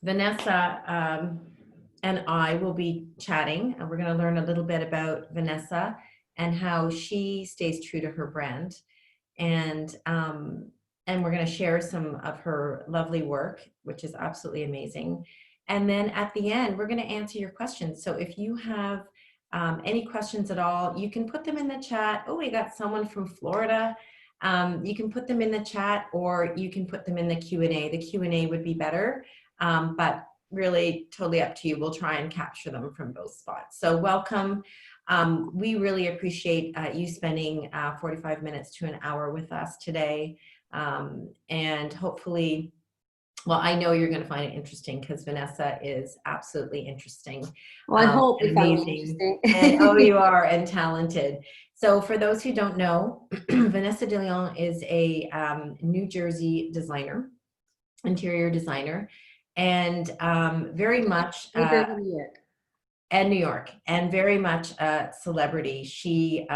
Vanessa and I will be chatting, and we're going to learn a little bit about Vanessa and how she stays true to her brand. And we're going to share some of her lovely work, which is absolutely amazing. And then at the end, we're going to answer your questions. So if you have any questions at all, you can put them in the chat. Oh, we got someone from Florida. You can put them in the chat, or you can put them in the Q&A. The Q&A would be better, but really totally up to you. We'll try and capture them from both spots. So welcome. We really appreciate you spending 45 minutes to an hour with us today. And hopefully, well, I know you're going to find it interesting because Vanessa is absolutely interesting. Well, I hope you find it interesting. And, oh, you are, and talented. So for those who don't know, Vanessa DeLeon is a New Jersey designer, interior designer, and very much and New York, and very much a celebrity. She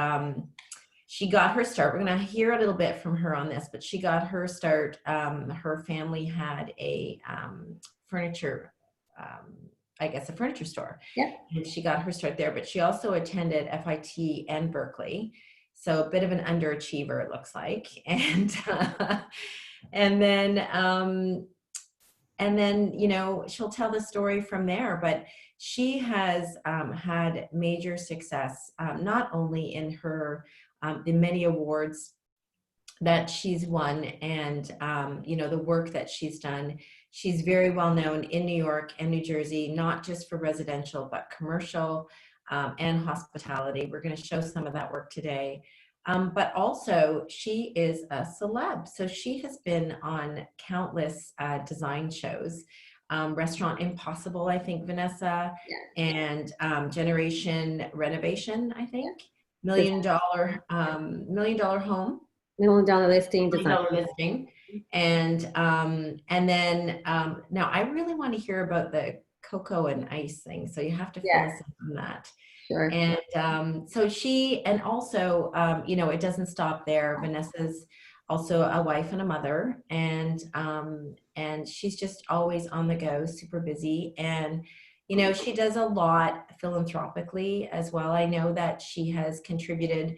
got her start. We're going to hear a little bit from her on this, but she got her start. Her family had a furniture, I guess, a furniture store. Yeah. And she got her start there, but she also attended FIT and Berkeley. So a bit of an underachiever, it looks like. And then, you know, she'll tell the story from there, but she has had major success, not only in her, the many awards that she's won and, you know, the work that she's done. She's very well known in New York and New Jersey, not just for residential, but commercial and hospitality. We're going to show some of that work today. But also she is a celeb. So she has been on countless design shows, Restaurant Impossible, I think, Vanessa, yeah. And Generation Renovation, I think, $1 million home. $1 million listing design. $1 million listing. And then now I really want to hear about the cocoa and ice thing. So you have to fill us in on that. Sure. And so she, and also, you know, it doesn't stop there. Vanessa's also a wife and a mother, and she's just always on the go, super busy. And, you know, she does a lot philanthropically as well. I know that she has contributed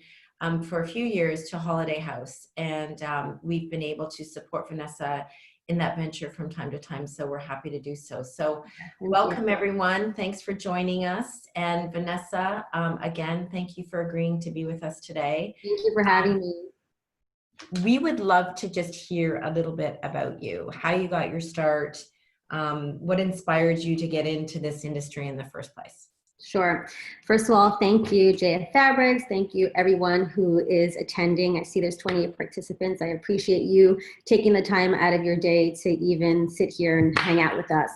for a few years to Holiday House, and we've been able to support Vanessa in that venture from time to time, so we're happy to do so. So welcome everyone. Thanks for joining us. And Vanessa, again, thank you for agreeing to be with us today. Thank you for having me. We would love to just hear a little bit about you, how you got your start, what inspired you to get into this industry in the first place. Sure. First of all, thank you, JF Fabrics. Thank you, everyone who is attending. I see there's 28 participants. I appreciate you taking the time out of your day to even sit here and hang out with us.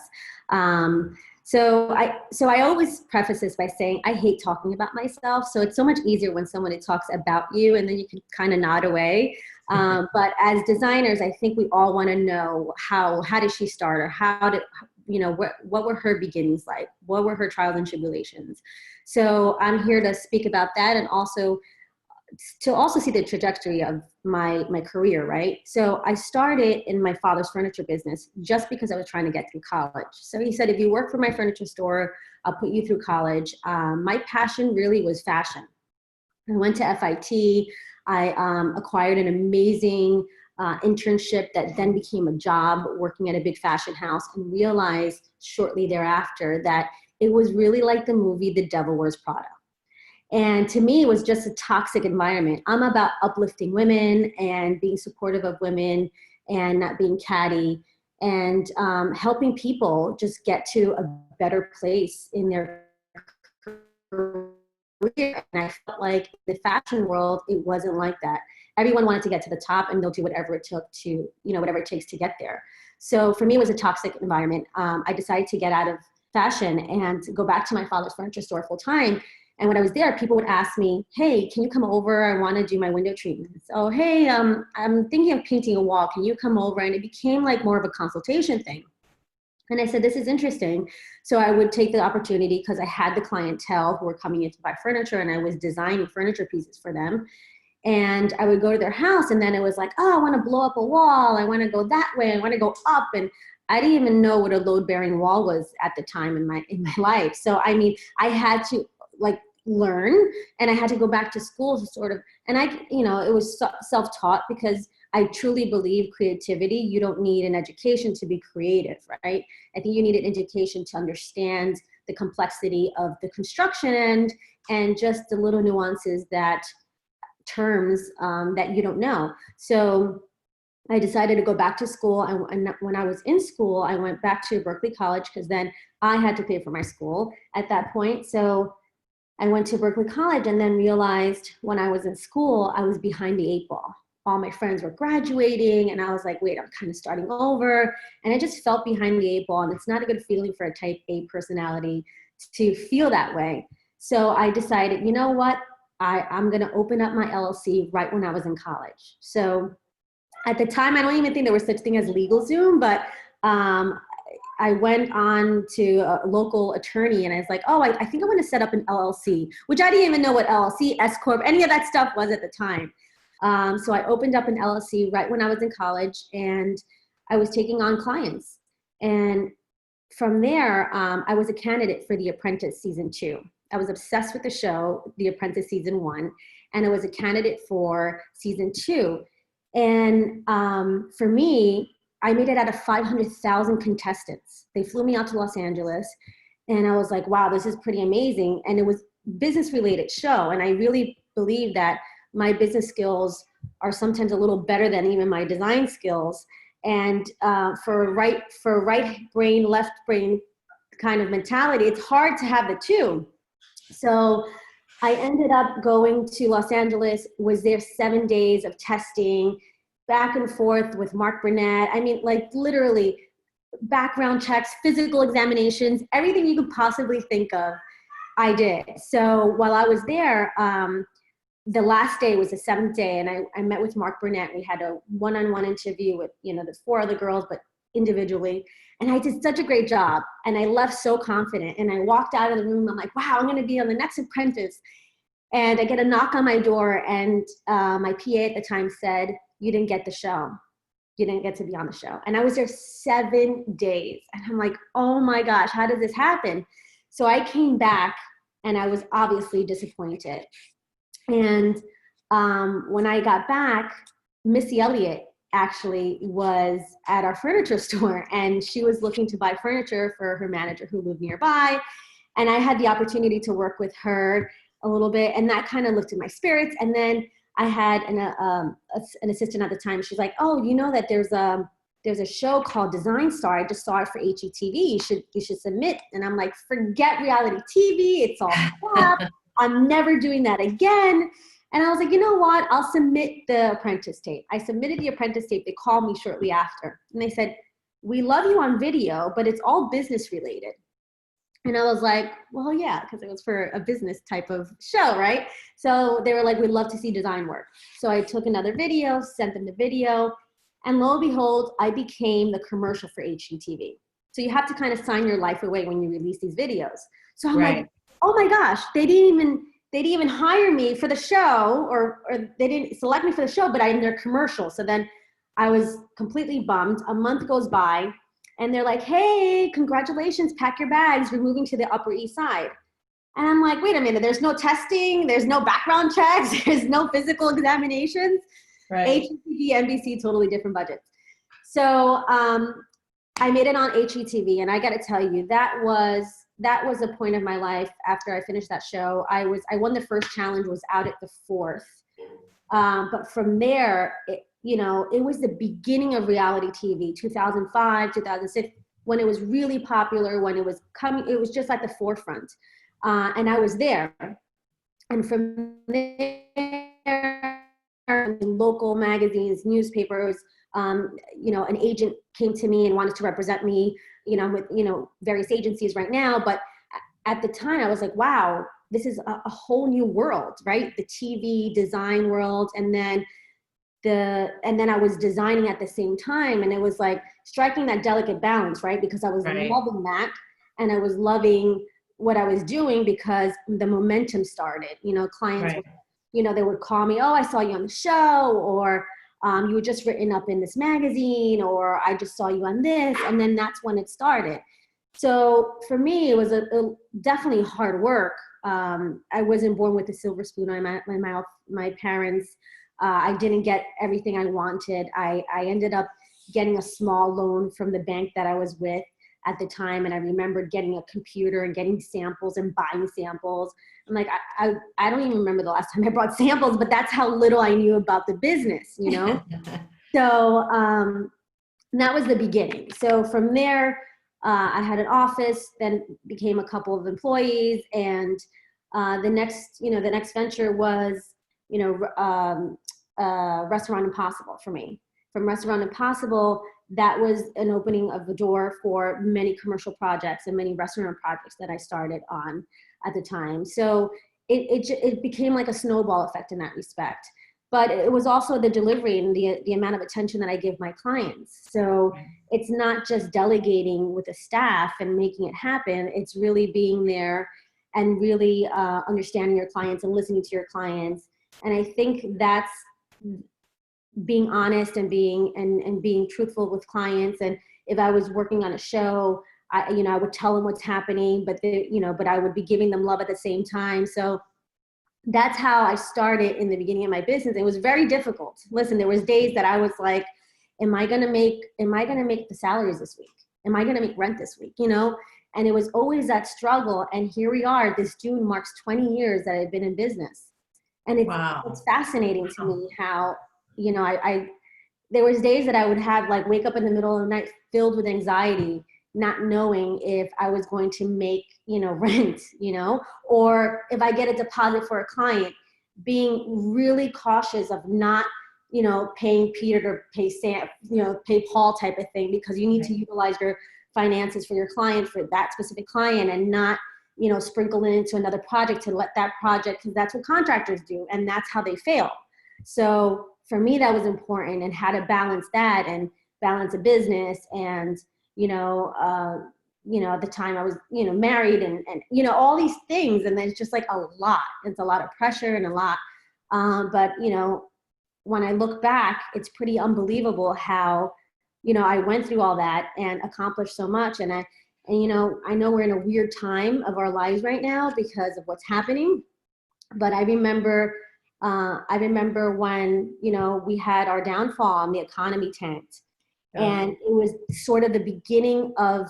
So I always preface this by saying I hate talking about myself. So it's so much easier when someone talks about you, and then you can kind of nod away. But as designers, I think we all want to know how did she start, or how did, you know, what were her beginnings like? What were her trials and tribulations? So I'm here to speak about that, and also to see the trajectory of my career, right? So I started in my father's furniture business just because I was trying to get through college. So he said, if you work for my furniture store, I'll put you through college. My passion really was fashion. I went to FIT. I acquired an amazing internship that then became a job working at a big fashion house, and realized shortly thereafter that it was really like the movie The Devil Wears Prada. And to me, it was just a toxic environment. I'm about uplifting women and being supportive of women and not being catty, and helping people just get to a better place in their career. And I felt like the fashion world, it wasn't like that. Everyone wanted to get to the top, and they'll do whatever it took to, you know, whatever it takes to get there. So for me, it was a toxic environment. I decided to get out of fashion and go back to my father's furniture store full time. And when I was there, people would ask me, hey, can you come over? I want to do my window treatments. Oh, hey, I'm thinking of painting a wall. Can you come over? And it became like more of a consultation thing. And I said, this is interesting. So I would take the opportunity, because I had the clientele who were coming in to buy furniture, and I was designing furniture pieces for them. And I would go to their house, and then it was like, oh, I want to blow up a wall. I want to go that way. I want to go up. And I didn't even know what a load-bearing wall was at the time in my life. So I mean, I had to like learn, and I had to go back to school to sort of, and it was self-taught, because I truly believe creativity, you don't need an education to be creative, right? I think you need an education to understand the complexity of the construction end, and just the little nuances terms that you don't know. So I decided to go back to school. And when I was in school, I went back to Berkeley College, because then I had to pay for my school at that point. So I went to Berkeley College, and then realized when I was in school, I was behind the 8 ball. All my friends were graduating, and I was like, wait, I'm kind of starting over. And I just felt behind the 8 ball. And it's not a good feeling for a type A personality to feel that way. So I decided, you know what? I'm going to open up my LLC right when I was in college. So at the time, I don't even think there was such thing as LegalZoom, but I went on to a local attorney, and I was like, oh, I think I want to set up an LLC, which I didn't even know what LLC, S Corp, any of that stuff was at the time. So I opened up an LLC right when I was in college, and I was taking on clients. And from there, I was a candidate for The Apprentice season 2. I was obsessed with the show, The Apprentice season 1, and I was a candidate for season 2. And for me, I made it out of 500,000 contestants. They flew me out to Los Angeles, and I was like, wow, this is pretty amazing. And it was business related show. And I really believe that my business skills are sometimes a little better than even my design skills. And for right brain, left brain kind of mentality, it's hard to have the two. So I ended up going to Los Angeles, was there 7 days of testing, back and forth with Mark Burnett. I mean, like literally background checks, physical examinations, everything you could possibly think of, I did. So while I was there, the last day was the 7th day, and I met with Mark Burnett. We had a one-on-one interview with, the 4 other girls, but individually. And I did such a great job, and I left so confident. And I walked out of the room, I'm like, wow, I'm gonna be on the next Apprentice. And I get a knock on my door, and my PA at the time said, you didn't get the show. You didn't get to be on the show. And I was there 7 days. And I'm like, oh my gosh, how did this happen? So I came back, and I was obviously disappointed. And when I got back, Missy Elliott actually was at our furniture store, and she was looking to buy furniture for her manager who lived nearby. And I had the opportunity to work with her a little bit, and that kind of lifted my spirits. And then I had an assistant at the time. She's like, oh, you know that there's a show called Design Star. I just saw it for HGTV. You should submit. And I'm like, forget reality TV. It's all crap. I'm never doing that again. And I was like, you know what? I'll submit the Apprentice tape. I submitted the Apprentice tape. They called me shortly after. And they said, we love you on video, but it's all business related. And I was like, well, yeah, because it was for a business type of show, right? So they were like, we'd love to see design work. So I took another video, sent them the video, and lo and behold, I became the commercial for HGTV. So you have to kind of sign your life away when you release these videos. So I'm like, oh my gosh, they didn't even hire me for the show, or they didn't select me for the show, but I'm their commercial. So then I was completely bummed. A month goes by, and they're like, hey, congratulations, pack your bags, we're moving to the Upper East Side. And I'm like, wait a minute, there's no testing, there's no background checks, there's no physical examinations. Right. HGTV, NBC, totally different budgets. So I made it on HGTV, and I gotta tell you, that was a point of my life after I finished that show. I won the first challenge, was out at the 4th. But from there, it was the beginning of reality TV, 2005, 2006, when it was really popular, when it was coming, it was just at the forefront. And I was there. And from there, local magazines, newspapers, an agent came to me and wanted to represent me, with, various agencies right now. But at the time I was like, wow, this is a whole new world, right? The TV design world. And then I was designing at the same time. And it was like striking that delicate balance, right? Because I was loving that, and I was loving what I was doing, because the momentum started, clients, they would call me, oh, I saw you on the show, or, you were just written up in this magazine, or I just saw you on this. And then that's when it started. So for me, it was definitely hard work. I wasn't born with a silver spoon in my mouth. My parents, I didn't get everything I wanted. I ended up getting a small loan from the bank that I was with at the time. And I remember getting a computer and getting samples and buying samples. I'm like, I don't even remember the last time I brought samples, but that's how little I knew about the business, you know? So that was the beginning. So from there, I had an office, then became a couple of employees, and the next venture was, Restaurant Impossible for me. From Restaurant Impossible, that was an opening of the door for many commercial projects and many restaurant projects that I started on at the time. So it became like a snowball effect in that respect. But it was also the delivery and the amount of attention that I give my clients. So it's not just delegating with the staff and making it happen. It's really being there and really understanding your clients and listening to your clients. And I think that's being honest and being truthful with clients. And if I was working on a show, I would tell them what's happening, but I would be giving them love at the same time. So that's how I started in the beginning of my business. It was very difficult. Listen, there was days that I was like, am I gonna make the salaries this week? Am I gonna make rent this week? And it was always that struggle. And here we are, this June marks 20 years that I've been in business. And it's fascinating to me how, there was days that I would have wake up in the middle of the night filled with anxiety, not knowing if I was going to make, rent, or if I get a deposit for a client, being really cautious of not, paying Peter to pay Sam, pay Paul type of thing, because you need to utilize your finances for your client, for that specific client, and not, sprinkle it into another project to let that project, because that's what contractors do. And that's how they fail. So for me, that was important, and how to balance that and balance a business. And, at the time I was, married and all these things. And then it's just like a lot. It's a lot of pressure and a lot. But, when I look back, it's pretty unbelievable how, I went through all that and accomplished so much. And I know we're in a weird time of our lives right now because of what's happening. But I remember when, we had our downfall and the economy tanked. And it was sort of the beginning of,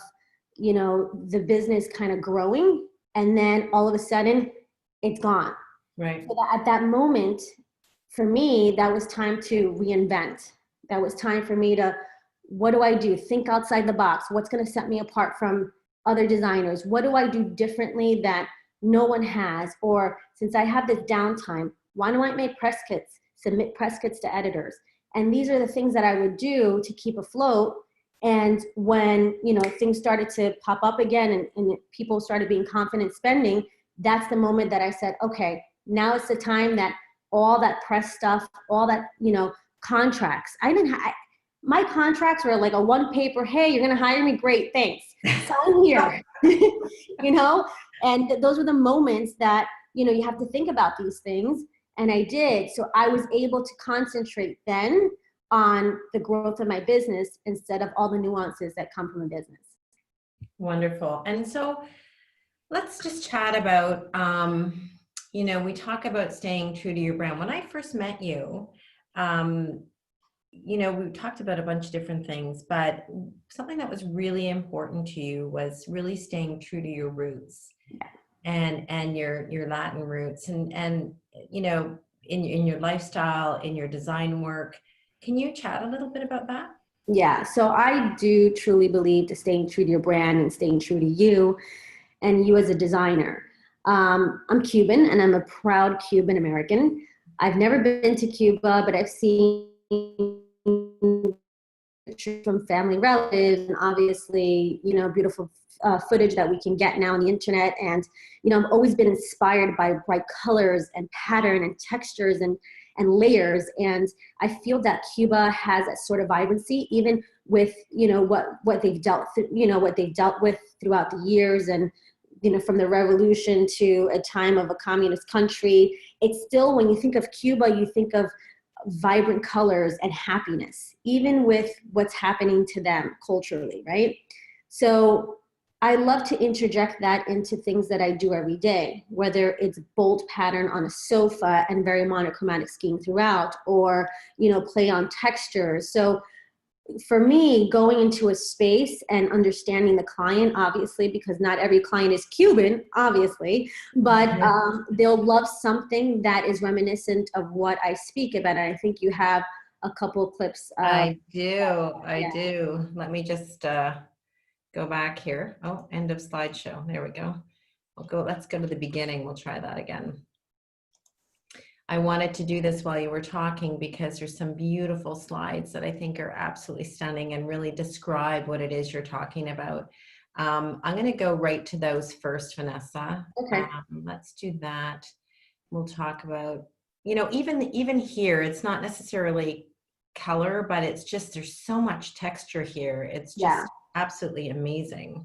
the business kind of growing. And then all of a sudden it's gone. Right. So at that moment, for me, that was time to reinvent. That was time for me to, what do I do? Think outside the box. What's going to set me apart from other designers? What do I do differently that no one has? Or since I have this downtime, why don't I make press kits, submit press kits to editors? And these are the things that I would do to keep afloat. And when, things started to pop up again and people started being confident spending, that's the moment that I said, okay, now it's the time that all that press stuff, all that, contracts. My contracts were like a one paper, hey, you're going to hire me? Great, thanks. Sign here, and those were the moments that, you have to think about these things. And I did. So I was able to concentrate then on the growth of my business instead of all the nuances that come from a business. Wonderful. And so let's just chat about, we talk about staying true to your brand. When I first met you, we talked about a bunch of different things, but something that was really important to you was really staying true to your roots. And your Latin roots and in your lifestyle, in your design work. Can you chat a little bit about that? Yeah, so I do truly believe to staying true to your brand and staying true to you and you as a designer. I'm Cuban and I'm a proud Cuban American. I've never been to Cuba, but I've seen from family relatives and obviously, beautiful footage that we can get now on the internet. And, I've always been inspired by bright colors and pattern and textures and layers. And I feel that Cuba has that sort of vibrancy, even with, what they've dealt with throughout the years. And, from the revolution to a time of a communist country, it's still, when you think of Cuba, you think of vibrant colors and happiness, even with what's happening to them culturally, right? So I love to interject that into things that I do every day, whether it's bold pattern on a sofa and very monochromatic scheme throughout, or, you know, play on textures. So for me, going into a space and understanding the client, obviously, because not every client is Cuban, obviously, but they'll love something that is reminiscent of what I speak about. And I think you have a couple of clips. I do. Let me just go back here. Oh, end of slideshow. There we go. Let's go to the beginning. We'll try that again. I wanted to do this while you were talking because there's some beautiful slides that I think are absolutely stunning and really describe what it is you're talking about. I'm going to go right to those first, Vanessa. Okay. Let's do that. We'll talk about, you know, even here, it's not necessarily color, but it's just, there's so much texture here. It's just absolutely amazing.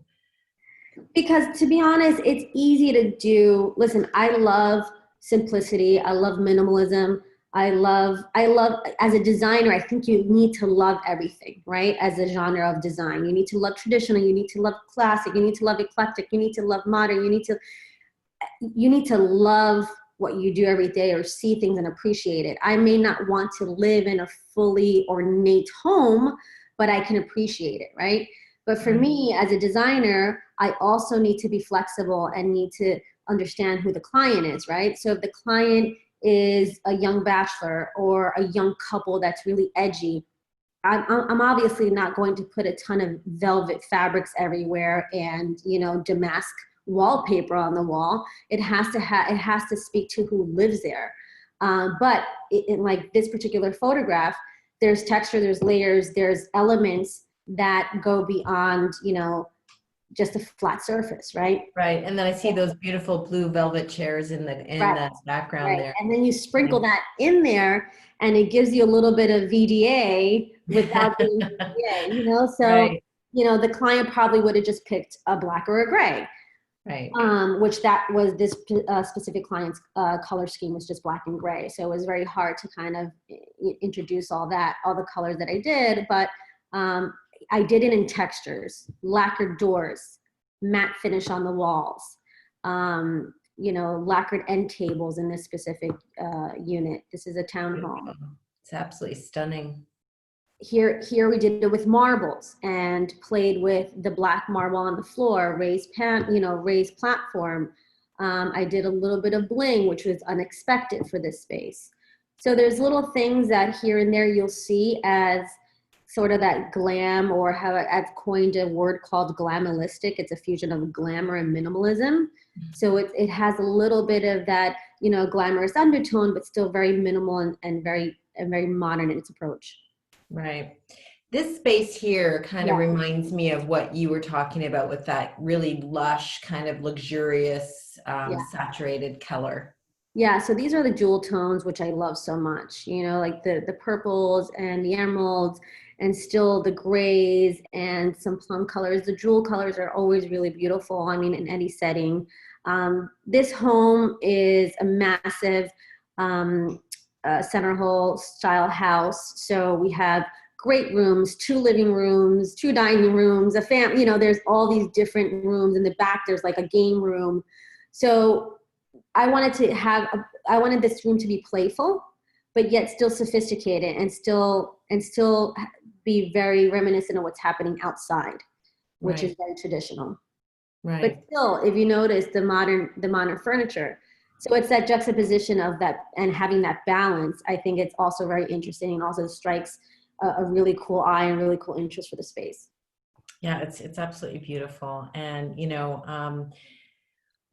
Because to be honest, it's easy to do. Listen, I love simplicity. I love minimalism. I love, as a designer, I think you need to love everything, right? As a genre of design, you need to love traditional, you need to love classic, you need to love eclectic, you need to love modern, you need to love what you do every day or see things and appreciate it. I may not want to live in a fully ornate home, but I can appreciate it, right? But for me, as a designer, I also need to be flexible and need to understand who the client is, right? So if the client is a young bachelor or a young couple that's really edgy, I'm obviously not going to put a ton of velvet fabrics everywhere and, you know, damask wallpaper on the wall. It has to speak to who lives there. But in like this particular photograph, there's texture, there's layers, there's elements that go beyond, you know, just a flat surface, right? Right, and then I see those beautiful blue velvet chairs in the background there. And then you sprinkle that in there, and it gives you a little bit of VDA without being VDA, you know? So, you know, the client probably would have just picked a black or a gray. Right. Which that was this specific client's color scheme was just black and gray. So it was very hard to kind of introduce all the colors that I did, but I did it in textures, lacquered doors, matte finish on the walls, you know, lacquered end tables in this specific unit. This is a townhome. It's absolutely stunning. Here we did it with marbles and played with the black marble on the floor, raised platform. I did a little bit of bling, which was unexpected for this space. So there's little things that here and there you'll see as sort of that glam, or how I've coined a word called glamalistic. It's a fusion of glamour and minimalism. So it has a little bit of that, you know, glamorous undertone, but still very minimal and very modern in its approach. Right. This space here kind of reminds me of what you were talking about with that really lush, kind of luxurious, saturated color. Yeah, so these are the jewel tones, which I love so much, you know, like the purples and the emeralds and still the grays and some plum colors. The jewel colors are always really beautiful, I mean, in any setting. This home is a massive center hall style house. So we have great rooms, 2 living rooms, 2 dining rooms, a family, you know, there's all these different rooms. In the back, there's like a game room. So I wanted this room to be playful, but yet still sophisticated and still be very reminiscent of what's happening outside, which is very traditional. Right. But still, if you notice the modern furniture, so it's that juxtaposition of that and having that balance. I think it's also very interesting and also strikes a really cool eye and really cool interest for the space. Yeah, it's absolutely beautiful. And, you know, I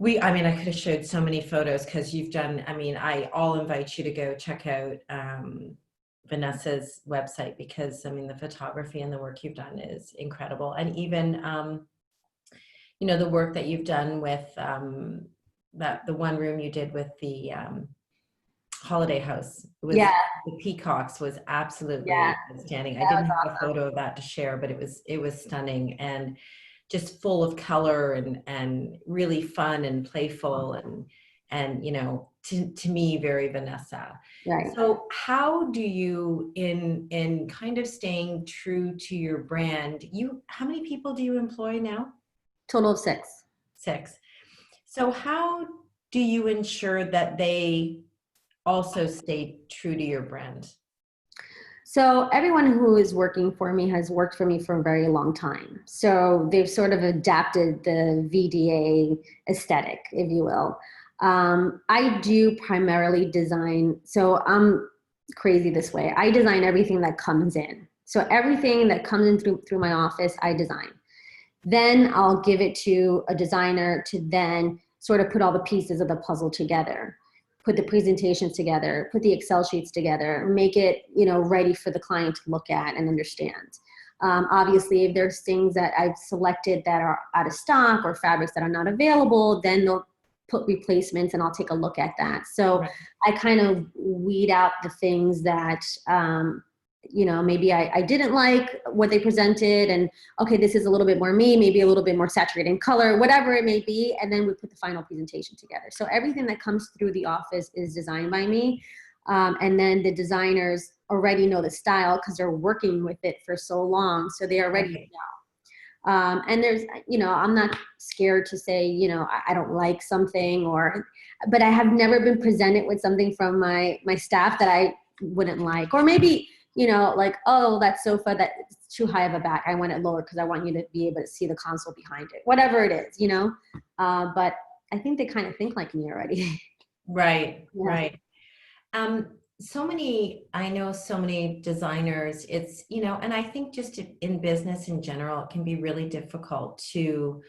could have showed so many photos because you've done, I'll invite you to go check out Vanessa's website because, the photography and the work you've done is incredible. And even, you know, the work that you've done with the one room you did with the holiday house with the peacocks was absolutely outstanding. I didn't have a photo of that to share, but it was stunning and just full of color and really fun and playful. And and you know, to me, very Vanessa. Right. So how do you, in kind of staying true to your brand, how many people do you employ now? Total of 6. 6. So how do you ensure that they also stay true to your brand? So everyone who is working for me has worked for me for a very long time. So they've sort of adapted the VDA aesthetic, if you will. I do primarily design, so I'm crazy this way. I design everything that comes in. So everything that comes in through my office, I design. Then I'll give it to a designer to then sort of put all the pieces of the puzzle together, put the presentations together, put the Excel sheets together, make it, you know, ready for the client to look at and understand. Obviously, if there's things that I've selected that are out of stock or fabrics that are not available, then they'll put replacements and I'll take a look at that. So Right. I kind of weed out the things that, you know, maybe I didn't like what they presented, and okay, this is a little bit more me, maybe a little bit more saturated in color, whatever it may be, and then we put the final presentation together. So everything that comes through the office is designed by me, and then the designers already know the style because they're working with it for so long, so they already Right. know. And there's, you know, I'm not scared to say, you know, I don't like something, but I have never been presented with something from my staff that I wouldn't like, or maybe, you know, like, oh, that sofa, that's too high of a back, I want it lower because I want you to be able to see the console behind it, whatever it is, you know. But I think they kind of think like me already. Right. Yeah. Right. I know so many designers, it's, you know, and I think just in business in general, it can be really difficult to,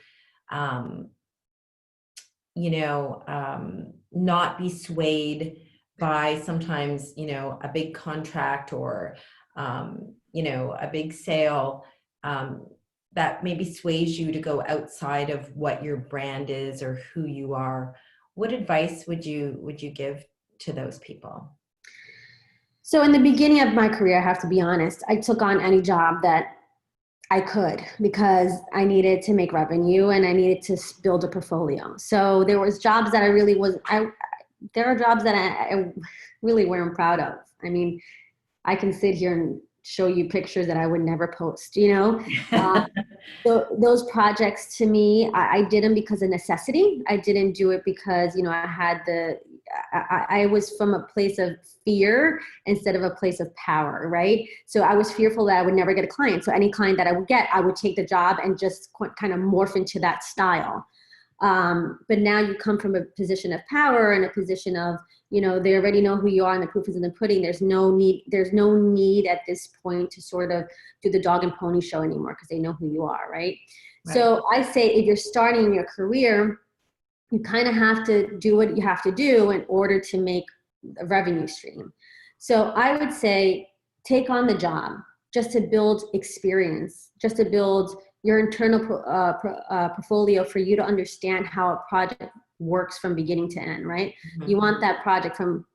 um, you know, not be swayed by sometimes, you know, a big contract or, you know, a big sale, um, that maybe sways you to go outside of what your brand is or who you are. What advice would you give to those people? So in the beginning of my career, I have to be honest, I took on any job that I could because I needed to make revenue and I needed to build a portfolio. So there was jobs that there are jobs that I really weren't proud of. I mean, I can sit here and show you pictures that I would never post, you know? So those projects to me, I did them because of necessity. I didn't do it because, you know, I was from a place of fear instead of a place of power, right? So I was fearful that I would never get a client. So any client that I would get, I would take the job and just kind of morph into that style. But now you come from a position of power and a position of, you know, they already know who you are and the proof is in the pudding. There's no need at this point to sort of do the dog and pony show anymore because they know who you are, right? Right. So I say if you're starting your career, you kind of have to do what you have to do in order to make a revenue stream. So I would say take on the job just to build experience, just to build your internal portfolio for you to understand how a project works from beginning to end, right? Mhm. You want that project from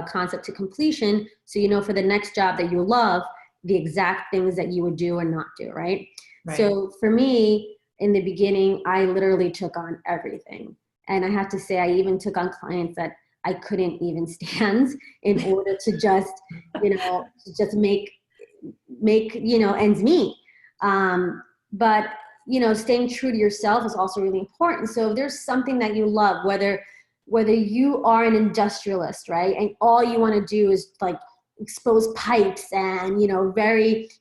concept to completion, so you know for the next job that you love, the exact things that you would do and not do, right? Right. So for me, in the beginning, I literally took on everything. And I have to say, I even took on clients that I couldn't even stand in order to just, you know, to just make, you know, ends meet. But, you know, staying true to yourself is also really important. So if there's something that you love, whether you are an industrialist, right? And all you want to do is like expose pipes and, you know,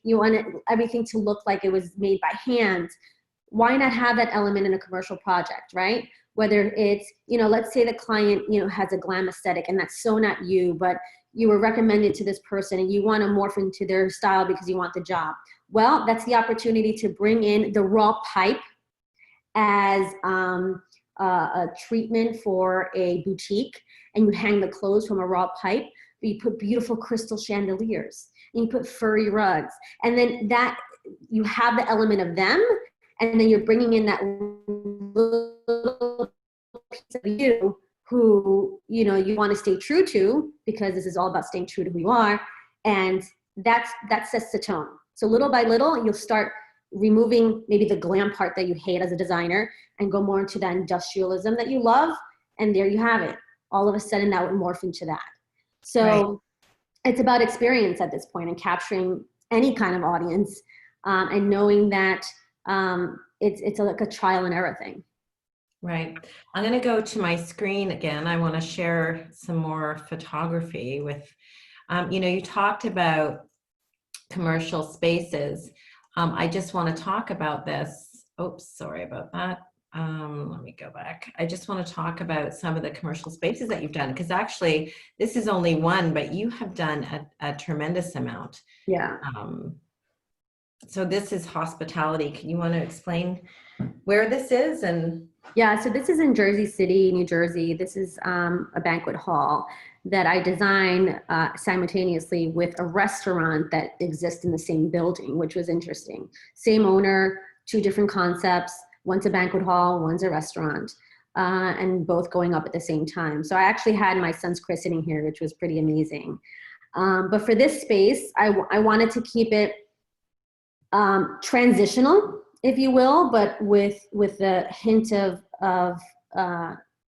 you want everything to look like it was made by hand. Why not have that element in a commercial project, right? Whether it's, you know, let's say the client, you know, has a glam aesthetic and that's so not you, but you were recommended to this person and you want to morph into their style because you want the job. Well, that's the opportunity to bring in the raw pipe as a treatment for a boutique, and you hang the clothes from a raw pipe, but you put beautiful crystal chandeliers and you put furry rugs, and then that you have the element of them, and then you're bringing in that little piece of you who, you know, you want to stay true to, because this is all about staying true to who you are, and that sets the tone. So little by little, you'll start removing maybe the glam part that you hate as a designer and go more into that industrialism that you love. And there you have it. All of a sudden that would morph into that. So Right. it's about experience at this point and capturing any kind of audience, and knowing that it's like a trial and error thing. Right. I'm going to go to my screen again. I want to share some more photography with, you know, you talked about commercial spaces. I just want to talk about this. Oops, sorry about that. Let me go back. I just want to talk about some of the commercial spaces that you've done, because actually this is only one, but you have done a tremendous amount. Yeah. So this is hospitality. Can you want to explain where this is? And Yeah, so this is in Jersey City, New Jersey. This is a banquet hall that I designed simultaneously with a restaurant that exists in the same building, which was interesting. Same owner, two different concepts. One's a banquet hall, one's a restaurant, and both going up at the same time. So I actually had my son's christening here, which was pretty amazing. But for this space, I wanted to keep it transitional, if you will, but with a hint of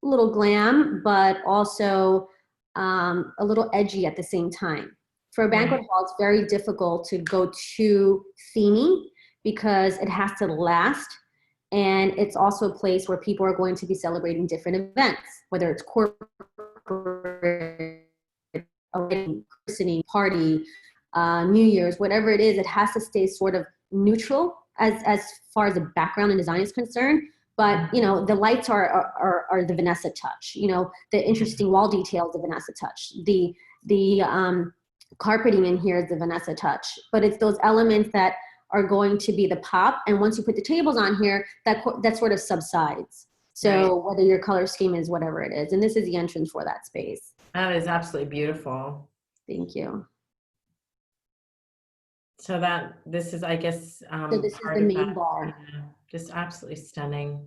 little glam, but also a little edgy at the same time. For a banquet right, hall, it's very difficult to go too themey because it has to last. And it's also a place where people are going to be celebrating different events, whether it's corporate, a wedding, christening, party, New Year's, whatever it is, it has to stay sort of neutral as far as the background and design is concerned. But you know, the lights are the Vanessa touch. You know, the interesting wall details, the Vanessa touch. The carpeting in here is the Vanessa touch. But it's those elements that are going to be the pop. And once you put the tables on here, that sort of subsides. So right. whether your color scheme is whatever it is, and this is the entrance for that space. That is absolutely beautiful. Thank you. So that this is, I guess, So this is part the of main that. bar. Yeah, just absolutely stunning.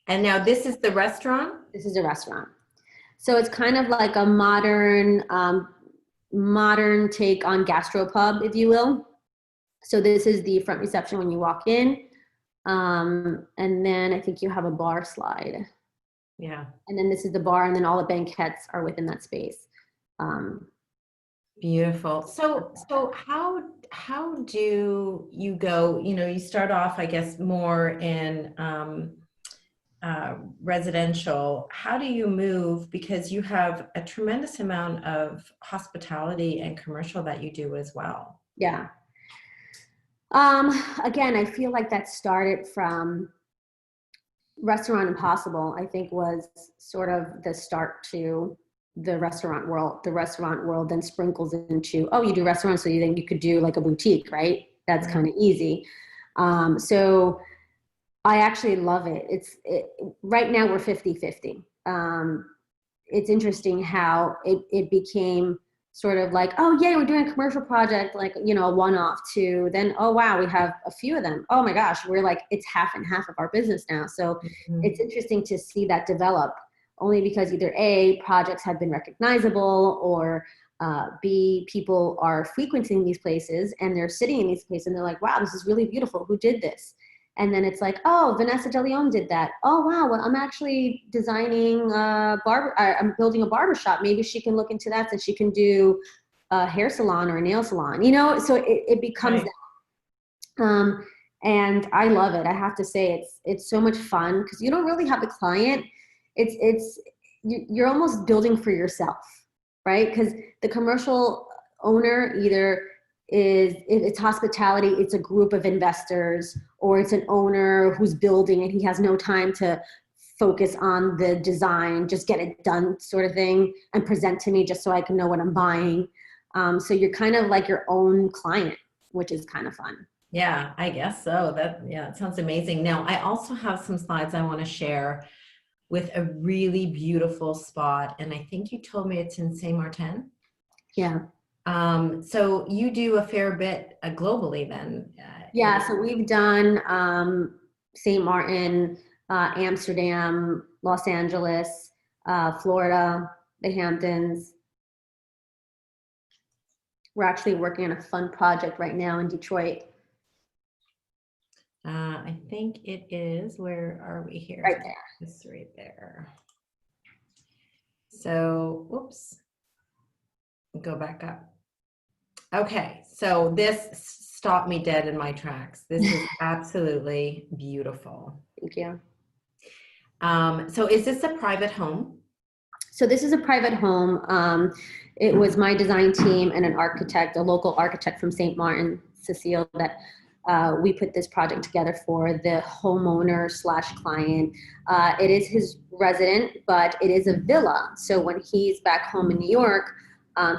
And now this is the restaurant? This is a restaurant. So it's kind of like a modern, modern take on gastropub, if you will. So this is the front reception when you walk in. And then I think you have a bar slide. Yeah. And then this is the bar, and then all the banquettes are within that space. Beautiful. So how do you go, you know, you start off, I guess, more in residential. How do you move? Because you have a tremendous amount of hospitality and commercial that you do as well. Yeah. Again, I feel like that started from Restaurant Impossible, I think, was sort of the start to the restaurant world. The restaurant world then sprinkles into, oh, you do restaurants, so then you could do like a boutique, right? That's kind of easy. So I actually love it. Right now we're 50-50. It's interesting how it became sort of like, oh yeah, we're doing a commercial project, like, you know, a one-off, to then, oh wow, we have a few of them. Oh my gosh, we're like, it's half and half of our business now. So it's interesting to see that develop, only because either A, projects have been recognizable, or B, people are frequenting these places and they're sitting in these places and they're like, wow, this is really beautiful. Who did this? And then it's like, oh, Vanessa DeLeon did that. Oh, wow, well, I'm actually designing I'm building a barber shop. Maybe she can look into that, so she can do a hair salon or a nail salon, you know? So it becomes Right. that. And I love it. I have to say, it's so much fun because you don't really have a client. You're almost building for yourself, right? Because the commercial owner either it's hospitality, it's a group of investors, or it's an owner who's building and he has no time to focus on the design, just get it done sort of thing, and present to me just so I can know what I'm buying. So you're kind of like your own client, which is kind of fun. Yeah, I guess so. Yeah, it sounds amazing. Now, I also have some slides I want to share with a really beautiful spot. And I think you told me it's in Saint Martin. Yeah. So you do a fair bit globally then. Yeah, so we've done St. Martin, Amsterdam, Los Angeles, Florida, the Hamptons. We're actually working on a fun project right now in Detroit. I think it is, where are we here? Right there. It's right there. So, whoops, go back up. Okay, so this stopped me dead in my tracks. This is absolutely beautiful. Thank you. So is this a private home? So this is a private home. It was my design team and an architect, a local architect from St. Martin, Cecile, that we put this project together for the homeowner slash client. It is his resident, but it is a villa. So when he's back home in New York,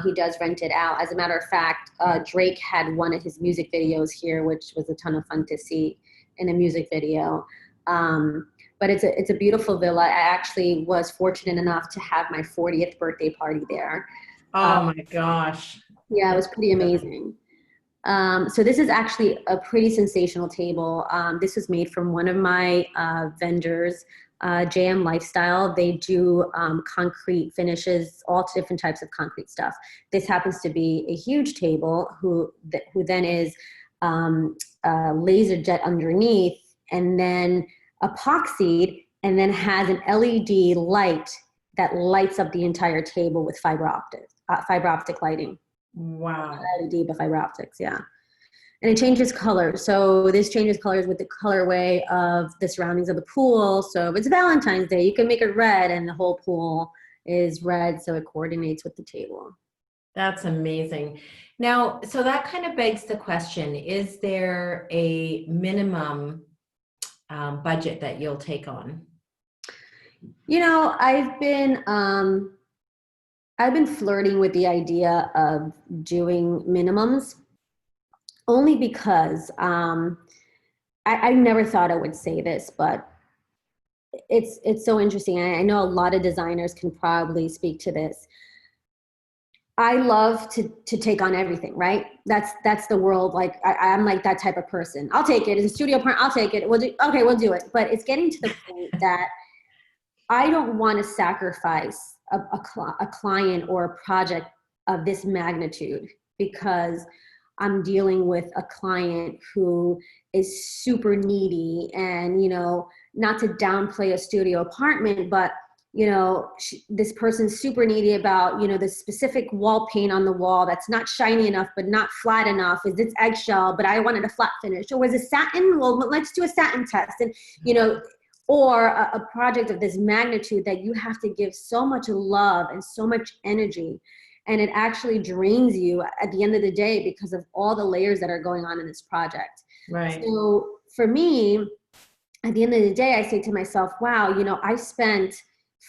he does rent it out. As a matter of fact, Drake had one of his music videos here, which was a ton of fun to see in a music video. But it's a beautiful villa. I actually was fortunate enough to have my 40th birthday party there. Oh my gosh. Yeah, it was pretty amazing. So this is actually a pretty sensational table. This was made from one of my vendors, JM Lifestyle. They do concrete finishes, all different types of concrete stuff. This happens to be a huge table who then is laser jet underneath and then epoxied and then has an LED light that lights up the entire table with fiber optic lighting. Wow. LED, but fiber optics, yeah. And it changes color. So this changes colors with the colorway of the surroundings of the pool. So if it's Valentine's Day, you can make it red and the whole pool is red, so it coordinates with the table. That's amazing. Now, so that kind of begs the question, is there a minimum budget that you'll take on? You know, I've been flirting with the idea of doing minimums only because I never thought I would say this, but it's so interesting. I know a lot of designers can probably speak to this. I love to take on everything, right? That's the world. Like I'm like that type of person. I'll take it. It's a studio part. I'll take it. We'll do it. But it's getting to the point that I don't want to sacrifice a client or a project of this magnitude because I'm dealing with a client who is super needy and, you know, not to downplay a studio apartment, but you know, this person's super needy about, you know, the specific wall paint on the wall that's not shiny enough, but not flat enough. Is this eggshell, but I wanted a flat finish? Or was it satin? Well, let's do a satin test. And, you know, or a project of this magnitude that you have to give so much love and so much energy. And it actually drains you at the end of the day because of all the layers that are going on in this project. Right. So for me, at the end of the day, I say to myself, wow, you know, I spent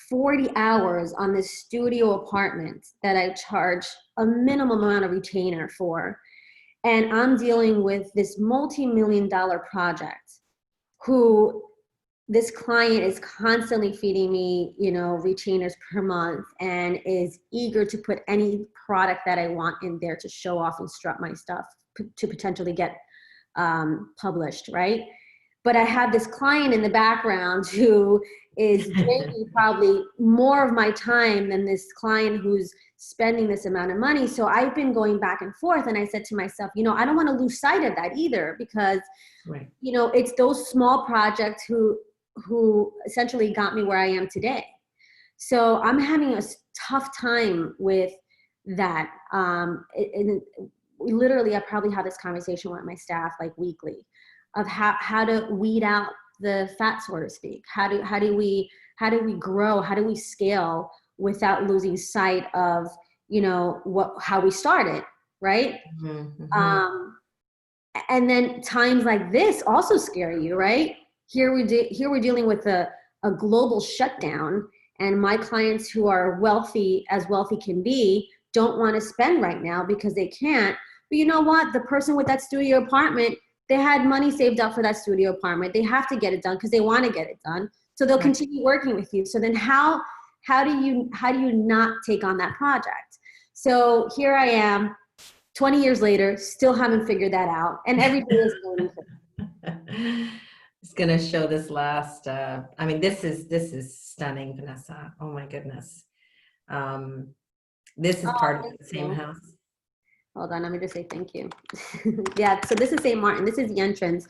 40 hours on this studio apartment that I charge a minimum amount of retainer for. And I'm dealing with this multi-million-dollar project who this client is constantly feeding me, you know, retainers per month and is eager to put any product that I want in there to show off and strut my stuff to potentially get published, right? But I have this client in the background who is taking probably more of my time than this client who's spending this amount of money. So I've been going back and forth, and I said to myself, you know, I don't want to lose sight of that either, because, right, you know, it's those small projects who essentially got me where I am today. So I'm having a tough time with that. Literally, I probably have this conversation with my staff like weekly of how to weed out the fat, so to speak. How do we grow? How do we scale without losing sight of, you know, how we started, right? Mm-hmm. And then times like this also scare you, right? Here we're dealing with a global shutdown, and my clients who are wealthy as wealthy can be don't want to spend right now because they can't. But you know what? The person with that studio apartment, they had money saved up for that studio apartment. They have to get it done because they want to get it done. So they'll continue working with you. So then how do you not take on that project? So here I am, 20 years later, still haven't figured that out. And every day is going to. It's going to show this last, I mean, this is stunning, Vanessa. Oh my goodness. This is part of the same house. Hold on, let me just say thank you. Yeah, so this is St. Martin. This is the entrance.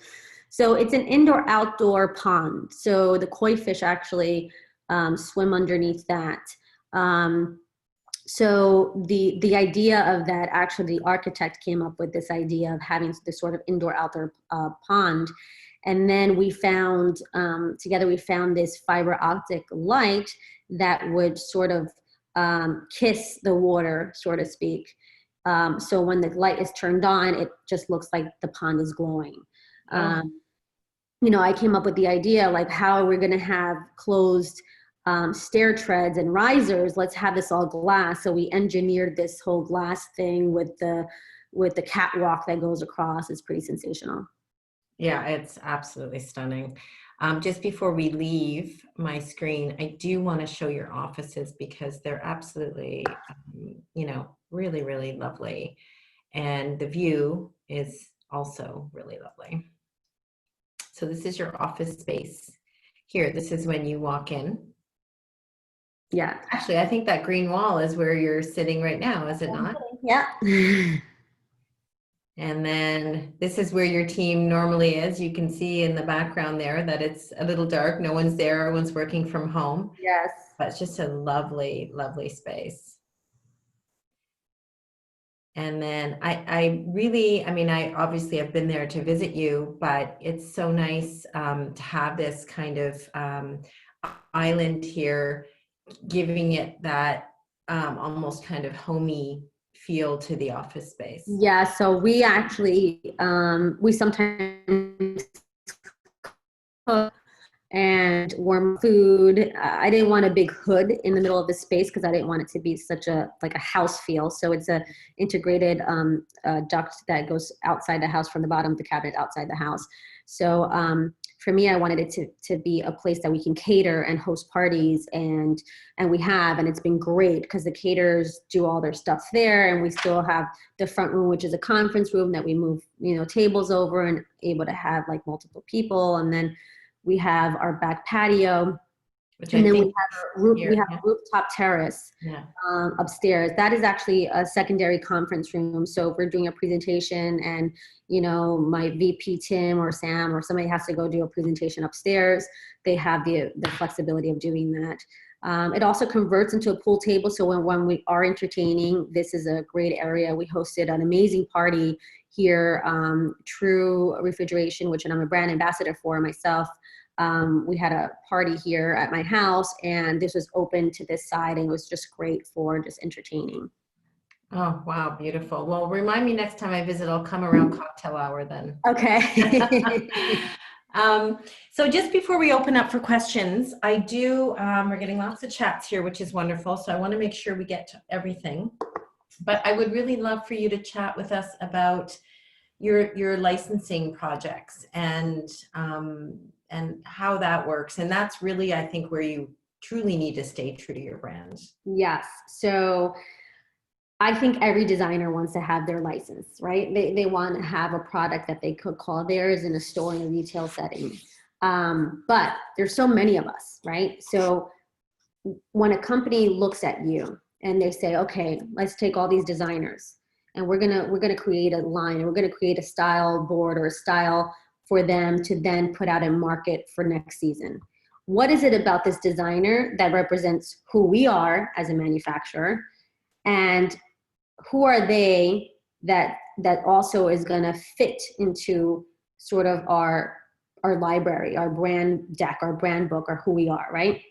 So it's an indoor-outdoor pond. So the koi fish actually swim underneath that. So the idea of that, actually the architect came up with this idea of having this sort of indoor outdoor pond. And then we found, together we found this fiber optic light that would sort of kiss the water, so to speak. So when the light is turned on, it just looks like the pond is glowing. Oh. You know, I came up with the idea, like, how are we going to have closed stair treads and risers? Let's have this all glass. So we engineered this whole glass thing with the catwalk that goes across. It's pretty sensational. Yeah, it's absolutely stunning. Just before we leave my screen, I do want to show your offices because they're absolutely, you know, really, really lovely. And the view is also really lovely. So this is your office space. Here, this is when you walk in. Yeah. Actually, I think that green wall is where you're sitting right now, is it not? Yeah. And then this is where your team normally is. You can see in the background there that it's a little dark. No one's there. Everyone's working from home. Yes. But it's just a lovely, lovely space. And then I really, I mean, I obviously have been there to visit you, but it's so nice to have this kind of island here, giving it that almost kind of homey feel to the office space. Yeah. So we actually, we sometimes cook and warm food. I didn't want a big hood in the middle of the space because I didn't want it to be such a, like a house feel. So it's a integrated duct that goes outside the house from the bottom of the cabinet outside the house. So for me, I wanted it to be a place that we can cater and host parties, and we have, and it's been great because the caterers do all their stuff there, and we still have the front room, which is a conference room that we move, you know, tables over and able to have like multiple people, and then we have our back patio, and then we have a rooftop terrace upstairs. That is actually a secondary conference room. So if we're doing a presentation and, you know, my VP Tim or Sam or somebody has to go do a presentation upstairs, they have the flexibility of doing that. It also converts into a pool table. So when we are entertaining, this is a great area. We hosted an amazing party here, True Refrigeration, which I'm a brand ambassador for myself. We had a party here at my house, and this was open to this side, and it was just great for just entertaining. Oh, wow. Beautiful. Well, remind me next time I visit, I'll come around cocktail hour then. Okay. So just before we open up for questions, I do, we're getting lots of chats here, which is wonderful. So I want to make sure we get to everything, but I would really love for you to chat with us about your licensing projects and how that works. And that's really, I think, where you truly need to stay true to your brand. Yes. So I think every designer wants to have their license, right? They want to have a product that they could call theirs in a store, in a retail setting. But there's so many of us, right? So when a company looks at you and they say, okay, let's take all these designers and we're gonna create a line, and we're gonna create a style board or a style for them to then put out and market for next season. What is it about this designer that represents who we are as a manufacturer, and who are they that also is going to fit into sort of our library, our brand deck, our brand book, or who we are, right?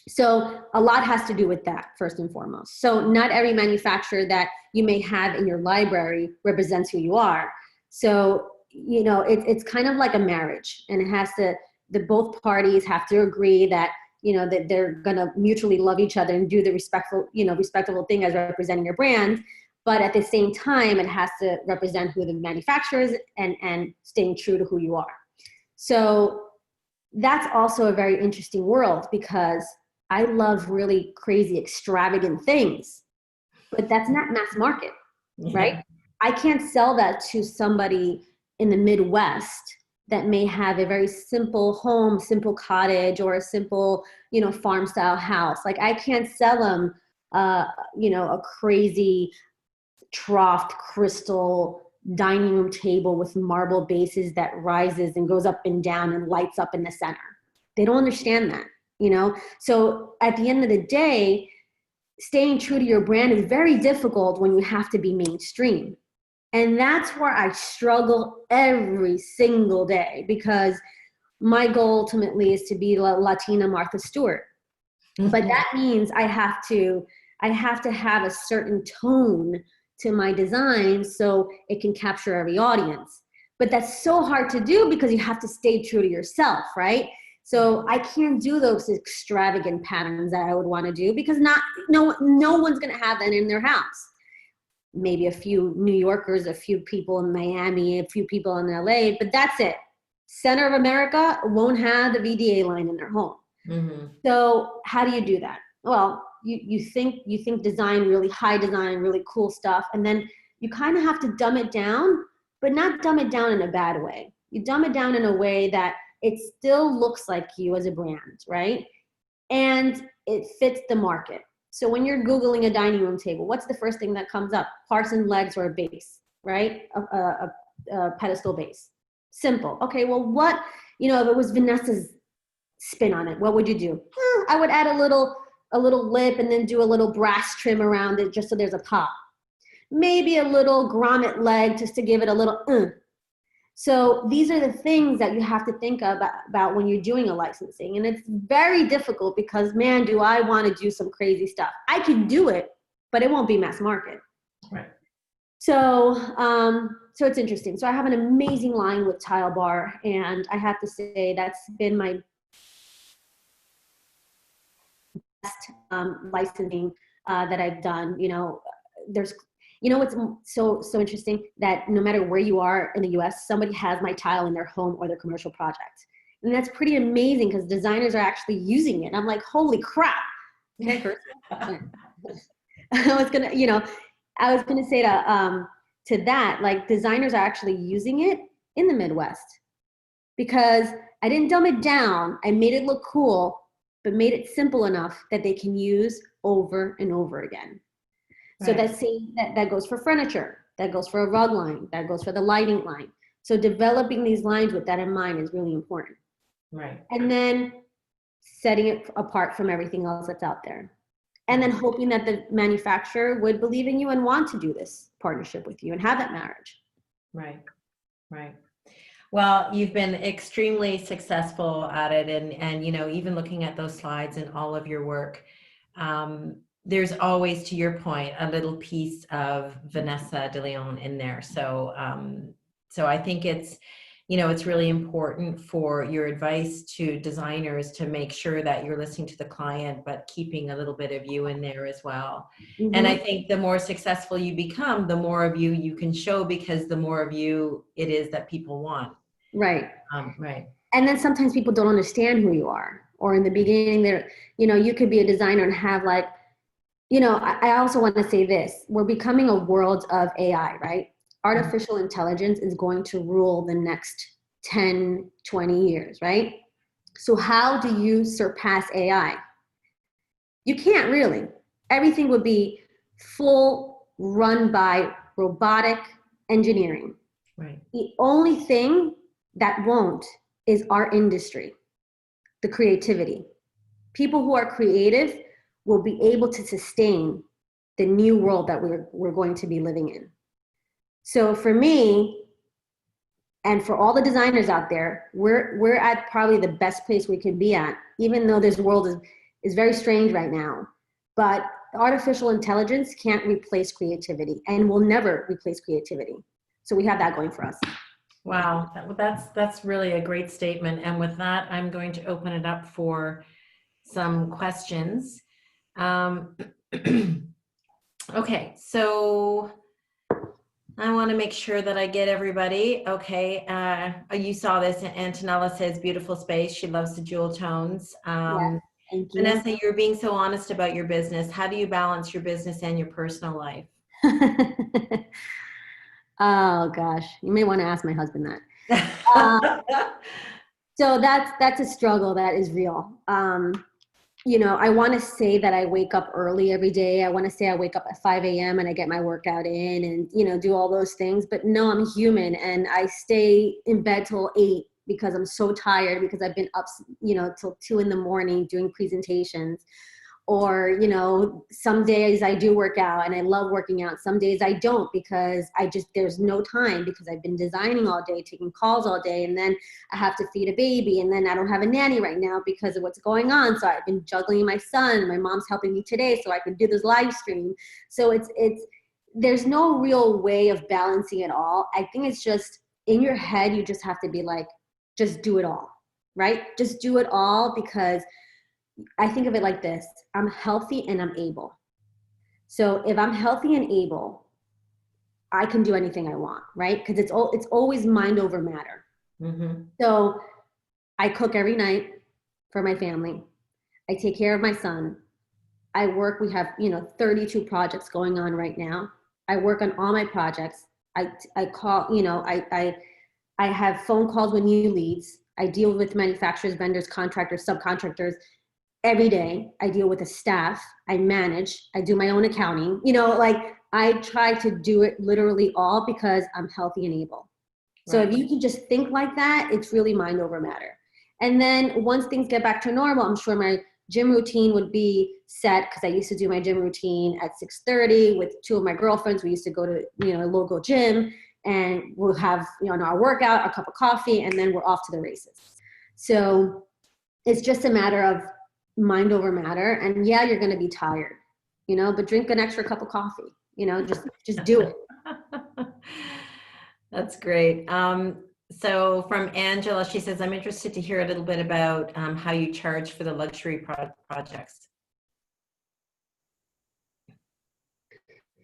So a lot has to do with that, first and foremost. So not every manufacturer that you may have in your library represents who you are. So, you know, it's kind of like a marriage, and it has to, both parties have to agree that, you know, that they're going to mutually love each other and do the respectable thing as representing your brand. But at the same time, it has to represent who the manufacturer is and staying true to who you are. So that's also a very interesting world, because I love really crazy, extravagant things, but that's not mass market, right? I can't sell that to somebody in the Midwest that may have a very simple home, simple cottage, or a simple, you know, farm style house. Like, I can't sell them, you know, a crazy troughed crystal dining room table with marble bases that rises and goes up and down and lights up in the center. They don't understand that, you know? So at the end of the day, staying true to your brand is very difficult when you have to be mainstream. And that's where I struggle every single day, because my goal ultimately is to be Latina Martha Stewart. But that means I have to have a certain tone to my design so it can capture every audience. But that's so hard to do because you have to stay true to yourself, right? So I can't do those extravagant patterns that I would want to do, because no one's going to have that in their house. Maybe a few New Yorkers, a few people in Miami, a few people in LA, but that's it. Center of America won't have the VDA line in their home. Mm-hmm. So how do you do that? Well, you think design, really high design, really cool stuff, and then you kind of have to dumb it down, but not dumb it down in a bad way. You dumb it down in a way that it still looks like you as a brand, right? And it fits the market. So when you're Googling a dining room table, what's the first thing that comes up? Parts and legs or a base, right? A pedestal base. Simple. Okay, well, what, if it was Vanessa's spin on it, what would you do? I would add a little lip and then do a little brass trim around it just so there's a pop. Maybe a little grommet leg just to give it a little So these are the things that you have to think about when you're doing a licensing. And it's very difficult because, man, do I want to do some crazy stuff. I can do it, but it won't be mass market. Right. So it's interesting. So I have an amazing line with Tile Bar, and I have to say that's been my best licensing that I've done. What's so interesting, that no matter where you are in the US, somebody has my tile in their home or their commercial project. And that's pretty amazing because designers are actually using it. And I'm like, holy crap. Okay, I was gonna say to that, like, designers are actually using it in the Midwest, because I didn't dumb it down. I made it look cool, but made it simple enough that they can use over and over again. So that goes for furniture, that goes for a rug line, that goes for the lighting line. So developing these lines with that in mind is really important. Right. And then setting it apart from everything else that's out there. And then hoping that the manufacturer would believe in you and want to do this partnership with you and have that marriage. Right. Right. Well, you've been extremely successful at it. And even looking at those slides and all of your work, there's always, to your point, a little piece of Vanessa DeLeon in there. So I think it's really important for your advice to designers to make sure that you're listening to the client, but keeping a little bit of you in there as well. Mm-hmm. And I think the more successful you become, the more of you can show, because the more of you it is that people want. Right. Right. And then sometimes people don't understand who you are, or in the beginning, you could be a designer and have like, I also want to say this, we're becoming a world of AI, right? Artificial intelligence is going to rule the next 10, 20 years, right? So how do you surpass AI? You can't really. Everything would be full run by robotic engineering. Right. The only thing that won't is our industry, the creativity. People who are creative will be able to sustain the new world that we're going to be living in. So for me, and for all the designers out there, we're at probably the best place we can be at, even though this world is very strange right now. But artificial intelligence can't replace creativity and will never replace creativity. So we have that going for us. Wow, that's really a great statement. And with that, I'm going to open it up for some questions. Okay, so I want to make sure that I get everybody. Okay, you saw this. Antonella says, beautiful space. She loves the jewel tones. Yeah, thank you. Vanessa, you're being so honest about your business. How do you balance your business and your personal life? Oh gosh, you may want to ask my husband that. So that's a struggle that is real. I want to say that I wake up early every day. I want to say I wake up at 5 a.m. and I get my workout in and, do all those things. But no, I'm human, and I stay in bed till 8 because I'm so tired, because I've been up, till 2 in the morning doing presentations. Or, you know, some days I do work out and I love working out. Some days I don't because there's no time because I've been designing all day, taking calls all day, and then I have to feed a baby, and then I don't have a nanny right now because of what's going on. So I've been juggling my son. My mom's helping me today so I can do this live stream. So there's no real way of balancing it all. I think it's just in your head, you just have to be like, just do it all, right? Just do it all, because I think of it like this: I'm healthy and I'm able. So if I'm healthy and able, I can do anything I want, right? Because it's always mind over matter. Mm-hmm. So I cook every night for my family. I take care of my son. I work. We have 32 projects going on right now. I work on all my projects. I call, I have phone calls with new leads. I deal with manufacturers, vendors, contractors, subcontractors. Every day I deal with the staff, I manage, I do my own accounting, I try to do it literally all because I'm healthy and able. So if you can just think like that, it's really mind over matter. And then once things get back to normal, I'm sure my gym routine would be set, because I used to do my gym routine at 6:30 with two of my girlfriends. We used to go to, a local gym, and we'll have, our workout, a cup of coffee, and then we're off to the races. So it's just a matter of mind over matter. And yeah, you're going to be tired, but drink an extra cup of coffee, just do it. That's great. So from Angela, she says, I'm interested to hear a little bit about how you charge for the luxury projects.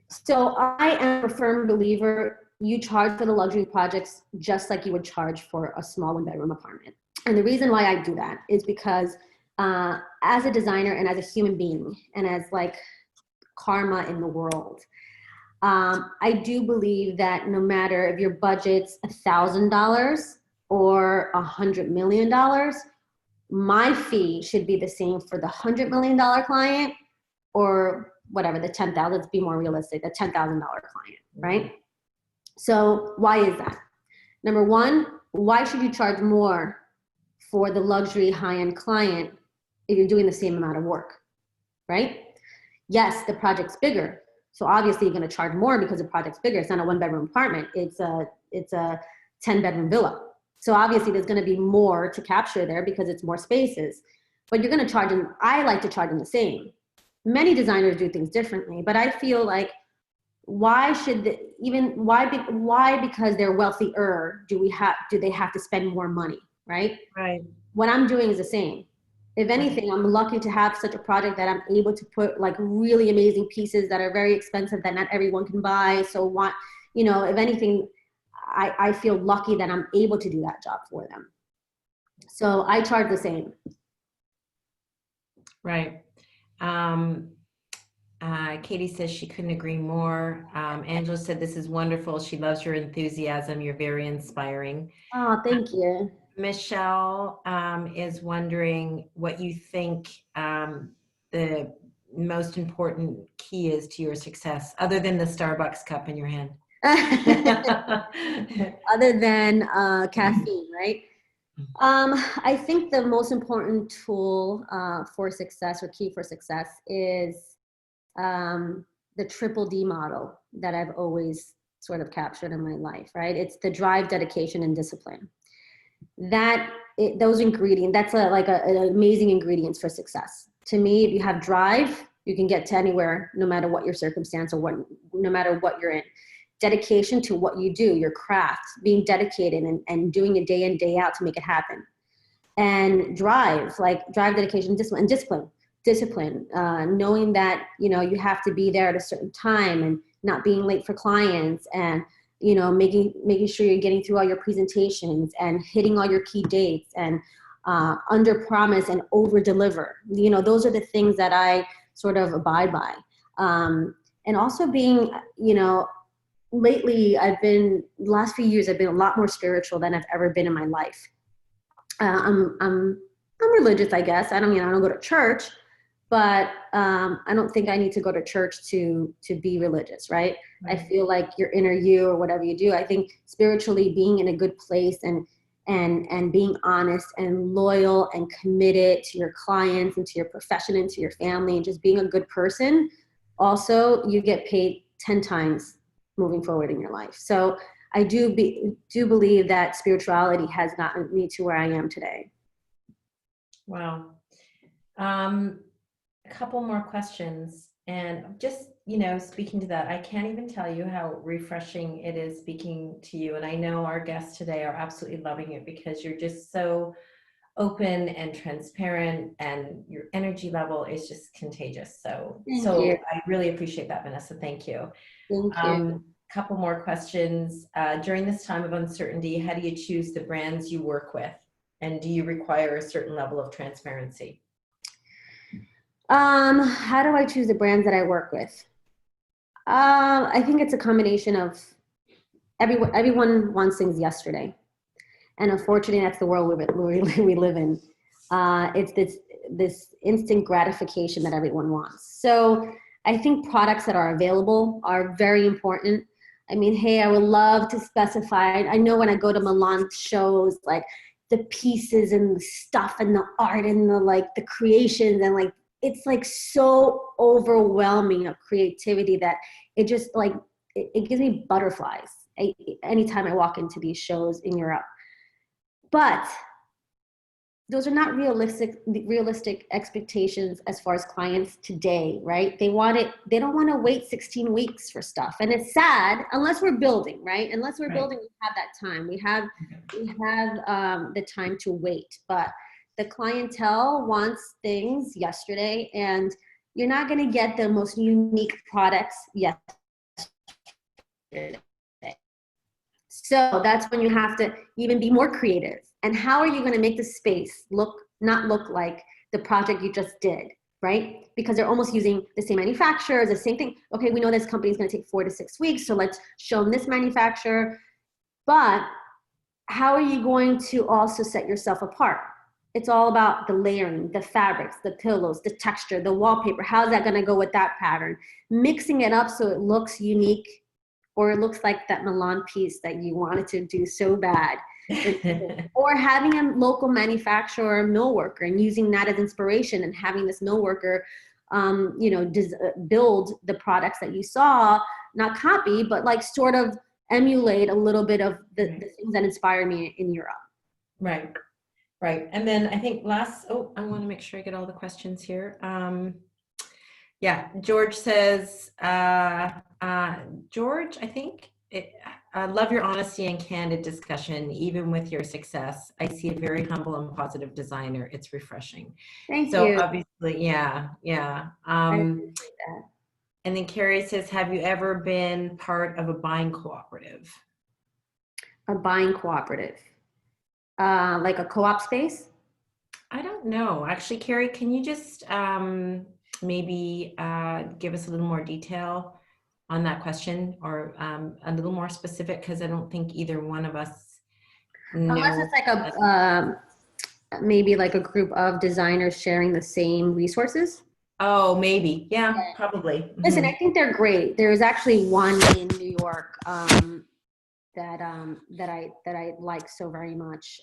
So I am a firm believer, you charge for the luxury projects just like you would charge for a small 1-bedroom apartment. And the reason why I do that is because as a designer and as a human being and as like karma in the world, I do believe that no matter if your budget's $1,000 or $100 million, my fee should be the same for the $100 million client or whatever, the 10,000, let's be more realistic, the $10,000 client, right? So why is that? Number one, why should you charge more for the luxury high-end client if you're doing the same amount of work, right? Yes, the project's bigger. So obviously you're going to charge more because the project's bigger. It's not a 1-bedroom apartment. It's a 10-bedroom villa. So obviously there's going to be more to capture there because it's more spaces, but you're going to charge them. I like to charge them the same. Many designers do things differently, but I feel like why because they're wealthier do they have to spend more money, right? Right. What I'm doing is the same. If anything, I'm lucky to have such a project that I'm able to put like really amazing pieces that are very expensive that not everyone can buy. So if anything, I feel lucky that I'm able to do that job for them. So I charge the same. Right. Katie says she couldn't agree more. Angela said, this is wonderful. She loves your enthusiasm. You're very inspiring. Oh, thank you. Michelle is wondering what you think the most important key is to your success, other than the Starbucks cup in your hand. Other than caffeine, right? I think the most important tool for success or key for success is the triple D model that I've always sort of captured in my life, right? It's the drive, dedication, and discipline. Those ingredients, that's an amazing ingredients for success. To me, if you have drive, you can get to anywhere, no matter what your circumstance or no matter what you're in. Dedication to what you do, your craft, being dedicated and doing it day in, day out to make it happen. And drive, dedication, discipline, knowing that, you have to be there at a certain time and not being late for clients and, making sure you're getting through all your presentations and hitting all your key dates and under promise and over deliver. Those are the things that I sort of abide by. And also being, lately last few years, I've been a lot more spiritual than I've ever been in my life. I'm religious, I guess. I don't go to church, but I don't think I need to go to church to be religious, right? I feel like your inner you or whatever you do, I think spiritually being in a good place and and being honest and loyal and committed to your clients and to your profession and to your family and just being a good person, also you get paid 10 times moving forward in your life. So I do believe that spirituality has gotten me to where I am today. Wow. A couple more questions. And just, speaking to that, I can't even tell you how refreshing it is speaking to you. And I know our guests today are absolutely loving it because you're just so open and transparent, and your energy level is just contagious. So Thank you. I really appreciate that, Vanessa. Thank you. Thank you. Couple more questions. During this time of uncertainty, how do you choose the brands you work with? And do you require a certain level of transparency? How do I choose the brands that I work with? I think it's a combination of everyone wants things yesterday. And unfortunately, that's the world we live in. It's this instant gratification that everyone wants. So I think products that are available are very important. I mean, hey, I would love to specify. I know when I go to Milan shows, like the pieces and the stuff and the art and the creations and it's so overwhelming of creativity that it just it gives me butterflies anytime I walk into these shows in Europe. But those are not realistic expectations as far as clients today, right? They don't want to wait 16 weeks for stuff. And it's sad unless we're building, right? Unless we're building, we have that time. We have the time to wait. But the clientele wants things yesterday, and you're not going to get the most unique products yesterday. So that's when you have to even be more creative. And how are you going to make the space not look like the project you just did, right? Because they're almost using the same manufacturers, the same thing. Okay, we know this company is going to take 4 to 6 weeks, so let's show them this manufacturer. But how are you going to also set yourself apart? It's all about the layering, the fabrics, the pillows, the texture, the wallpaper. How's that going to go with that pattern? Mixing it up so it looks unique, or it looks like that Milan piece that you wanted to do so bad. Or having a local manufacturer or mill worker and using that as inspiration and having this mill worker, build the products that you saw, not copy, but sort of emulate a little bit of the things that inspired me in Europe. Right. Right. And then I think I want to make sure I get all the questions here. George says, George, I think, I love your honesty and candid discussion, even with your success. I see a very humble and positive designer. It's refreshing. Thank you. So obviously, yeah. And then Carrie says, have you ever been part of a buying cooperative? A buying cooperative? Like a co-op space? I don't know. Actually, Carrie, can you just maybe give us a little more detail on that question, or a little more specific, because I don't think either one of us know. Unless it's maybe like a group of designers sharing the same resources. Oh, maybe. Yeah, probably. Listen, I think they're great. There's actually one in New York that I like so very much.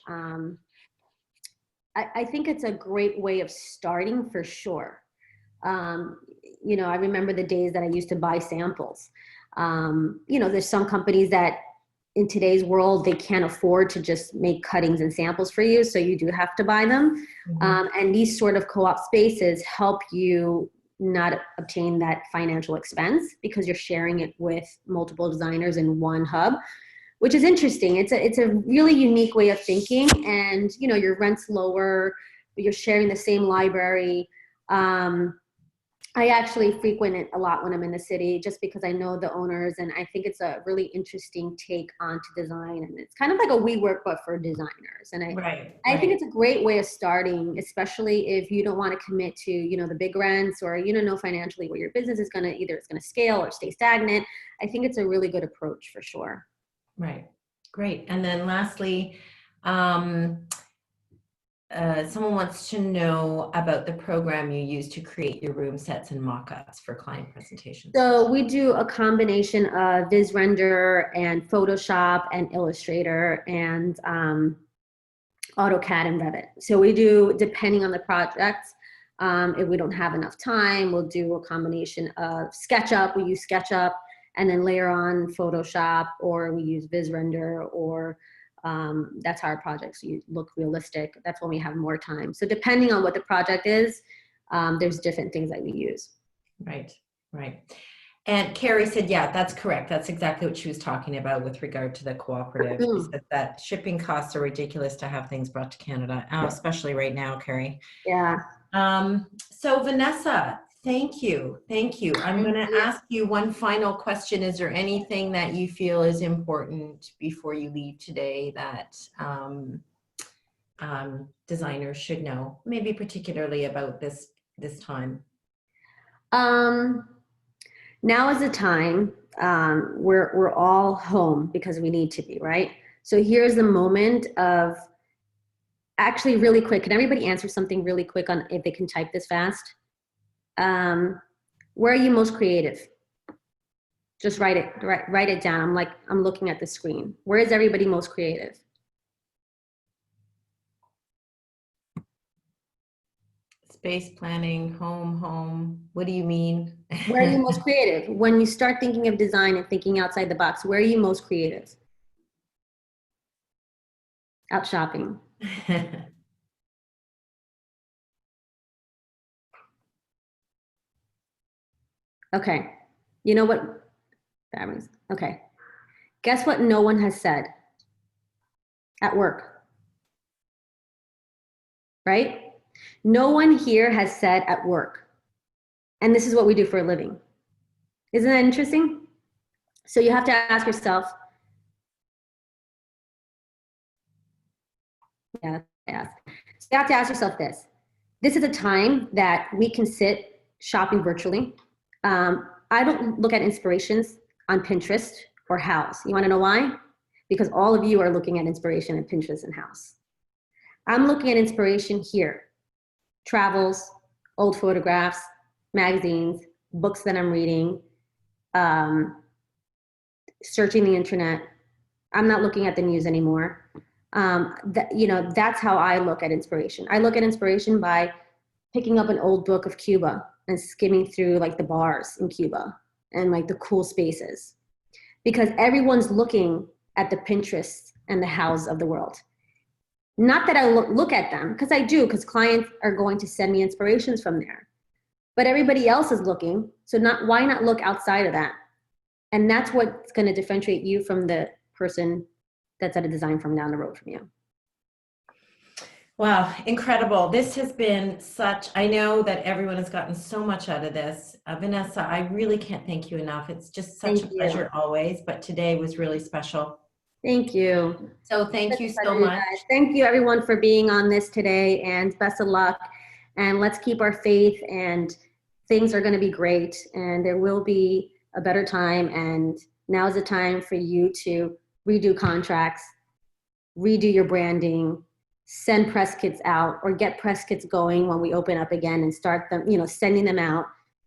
I think it's a great way of starting for sure. I remember the days that I used to buy samples. There's some companies that in today's world, they can't afford to just make cuttings and samples for you. So you do have to buy them. And these sort of co-op spaces help you not obtain that financial expense because you're sharing it with multiple designers in one hub, which is interesting. It's a really unique way of thinking, and your rent's lower, you're sharing the same library. I actually frequent it a lot when I'm in the city just because I know the owners, and I think it's a really interesting take onto design, and it's kind of like a WeWork but for designers. And I think it's a great way of starting, especially if you don't want to commit to the big rents, or know financially where your business is going to scale or stay stagnant. I think it's a really good approach for sure. Right. Great. And then lastly, someone wants to know about the program you use to create your room sets and mock-ups for client presentations. So we do a combination of VizRender and Photoshop and Illustrator, and AutoCAD and Revit. So we do, depending on the project, if we don't have enough time, we'll do a combination of SketchUp. We use SketchUp and then layer on Photoshop, or we use VizRender, or that's how our projects look realistic. That's when we have more time. So depending on what the project is, there's different things that we use. Right, right. And Carrie said, yeah, that's correct. That's exactly what she was talking about with regard to the cooperative. She said that shipping costs are ridiculous to have things brought to Canada, especially right now, Carrie. Yeah. So Vanessa, thank you. Thank you. I'm going to ask you one final question. Is there anything that you feel is important before you leave today that designers should know, maybe particularly about this time? Now is the time. We're all home because we need to be, right? So here's the moment of, actually really quick, can everybody answer something really quick on if they can type this fast? Where are you most creative? Just write it down. I'm looking at the screen. Where is everybody most creative? Space planning, home. What do you mean? Where are you most creative? When you start thinking of design and thinking outside the box, where are you most creative? Out shopping. Okay. You know what? Okay. Guess what no one has said? At work. Right? No one here has said at work. And this is what we do for a living. Isn't that interesting? So you have to ask yourself, so you have to ask yourself this. This is a time that we can sit shopping virtually. I don't look at inspirations on Pinterest or House. You want to know why? Because all of you are looking at inspiration at Pinterest and House. I'm looking at inspiration here. Travels, old photographs, magazines, books that I'm reading, searching the internet. I'm not looking at the news anymore. That's how I look at inspiration. I look at inspiration by picking up an old book of Cuba and skimming through like the bars in Cuba and like the cool spaces, because everyone's looking at the Pinterest and the House of the world. Not that I look at them, because I do, because clients are going to send me inspirations from there. But everybody else is looking, so why not look outside of that? And that's what's going to differentiate you from the person that's at a design firm down the road from you. Wow, incredible. This has been I know that everyone has gotten so much out of this. Vanessa, I really can't thank you enough. It's just such a pleasure always, but today was really special. Thank you. So thank you so much. Thank you everyone for being on this today, and best of luck. And let's keep our faith, and things are going to be great, and there will be a better time. And now is the time for you to redo contracts, redo your branding, send press kits out, or get press kits going when we open up again and start them, sending them out.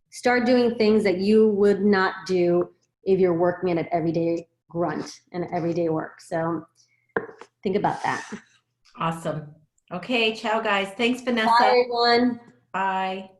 Start doing things that you would not do if you're working at an everyday grunt and everyday work. So think about that. Awesome. Okay, ciao guys. Thanks, Vanessa. Bye everyone. Bye.